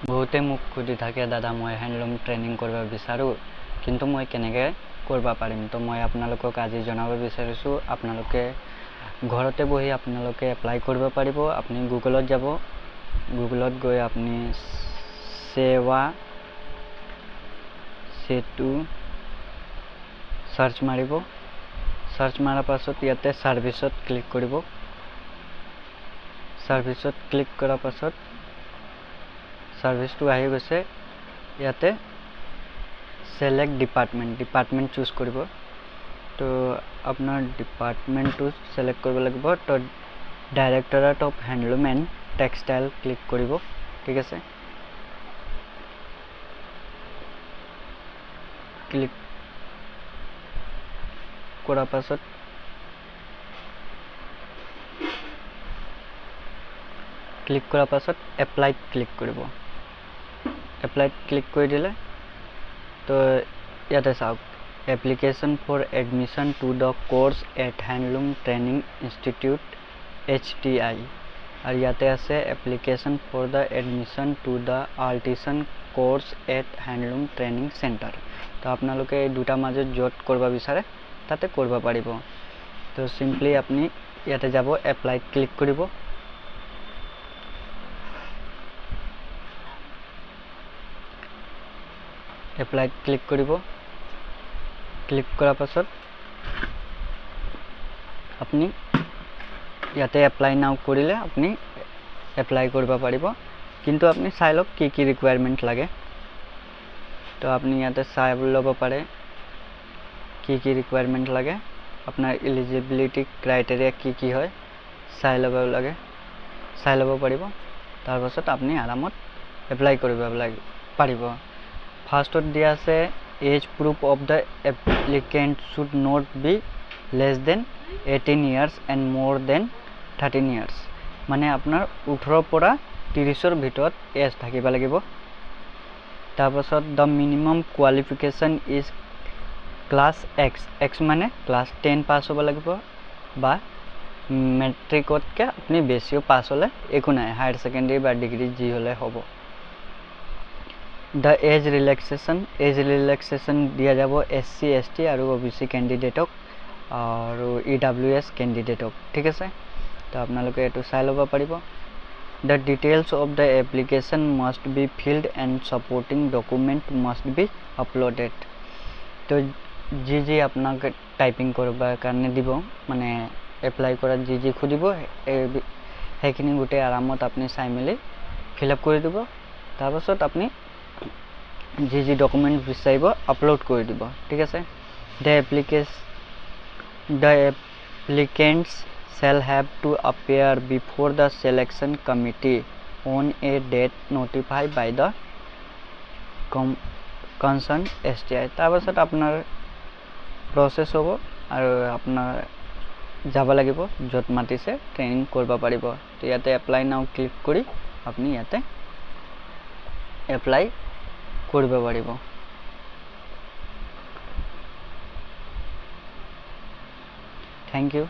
বহুতে মোক সুধি থাকে দাদা মই হ্যান্ডলুম ট্ৰেইনিং কৰিব বিচাৰোঁ কিন্তু মই কেনেকৈ কৰিব পাৰিম তো মই আপোনালোকক আজি জনাব বিচাৰিছোঁ আপোনালোকে ঘৰতে বহি আপোনালোকে এপ্লাই কৰিব পাৰিব আপুনি গুগলত যাব গুগলত গৈ আপুনি সেৱা সেতু সাৰ্চ মাৰিব সাৰ্চ মাৰাৰ পাছত ইয়াতে সাৰ্ভিসত ক্লিক কৰিব সাৰ্ভিসত ক্লিক কৰাৰ পাছত সাৰ্ভিসটো আহি গৈছে ইয়াতে select ডিপাৰ্টমেন্ট চুজ কৰিব তো আপোনাৰ ডিপাৰ্টমেন্টটো সিলেক্ট কৰিব লাগিব তো directorate of handloom and textile click কৰিব ঠিক আছে ক্লিক কৰাৰ পাছত এপ্লাইত ক্লিক কৰিব এপ্লাইত ক্লিক কৰি দিলে তো ইয়াতে চাওক application for admission to the course at handloom training institute HTI আৰু ইয়াতে আছে application for the admission to the artisan course at handloom training centre তো আপোনালোকে এই দুটা মাজত য'ত কৰিব বিচাৰে তাতে কৰিব পাৰিব তো সিম্পলি আপুনি ইয়াতে যাব এপ্লাইত ক্লিক কৰিব এপ্লাইত ক্লিক কৰিব ক্লিক কৰাৰ পাছত আপুনি ইয়াতে এপ্লাই নাও কৰিলে আপুনি এপ্লাই কৰিব পাৰিব কিন্তু আপুনি চাই লওক কি ৰিকুৱাৰমেন্ট লাগে তো আপুনি ইয়াতে চাই ল'ব পাৰে কি ৰিকুৱাৰমেন্ট লাগে আপোনাৰ এলিজিবিলিটি ক্ৰাইটেৰিয়া কি হয় চাই ল'ব পাৰিব তাৰ পাছত আপুনি আৰামত এপ্লাই কৰিব পাৰিব ফাৰ্ষ্টত দিয়া আছে age proof of the applicant should not be less than 18 years and more than 13 years মানে আপোনাৰ 18 পৰা 30 ৰ ভিতৰত এজ থাকিব লাগিব তাৰ পাছত the minimum qualification is class x মানে ক্লাস 10 পাস হ'ব লাগিব বা মেট্ৰিকতকে আপুনি বেছিও পাস হলে একো নাই হায়াৰ সেকেন্ডাৰী বা ডিগ্ৰী যি হলে হ'ব The age relaxation दिया जाबो SC ST और OBC कैंडिडेटक और EWS कैंडिडेटक ठीक है तो आपनालोके एटु चाइ लब पारिबो The details of the application must be filled and supporting document must be uploaded तो जी आपनाक टाइपिंग करबा कारणे दिबो माने एप्लाई কৰা जी খুদিবো হেখিনি গুটে আৰামত আপনি চাই মেলি ফিল আপ কৰি দিব তাৰ পাছত আপনি जी डॉक्यूमेंट বিচাৰিব আপলোড কৰি দিব ঠিক আছে the applicants shall have to appear before the selection committee on a date notified by the concerned STI তাৰ পাছত আপোনাৰ প্ৰসেস হ'ব আৰু আপোনাৰ যাব লাগিব যত মাতিছে ট্ৰেইনিং কৰিব পাৰিব তো ইয়াতে এপ্লাই নাও ক্লিক কৰি আপুনি ইয়াতে এপ্লাই কৰিব পাৰিব থ্যাংক ইউ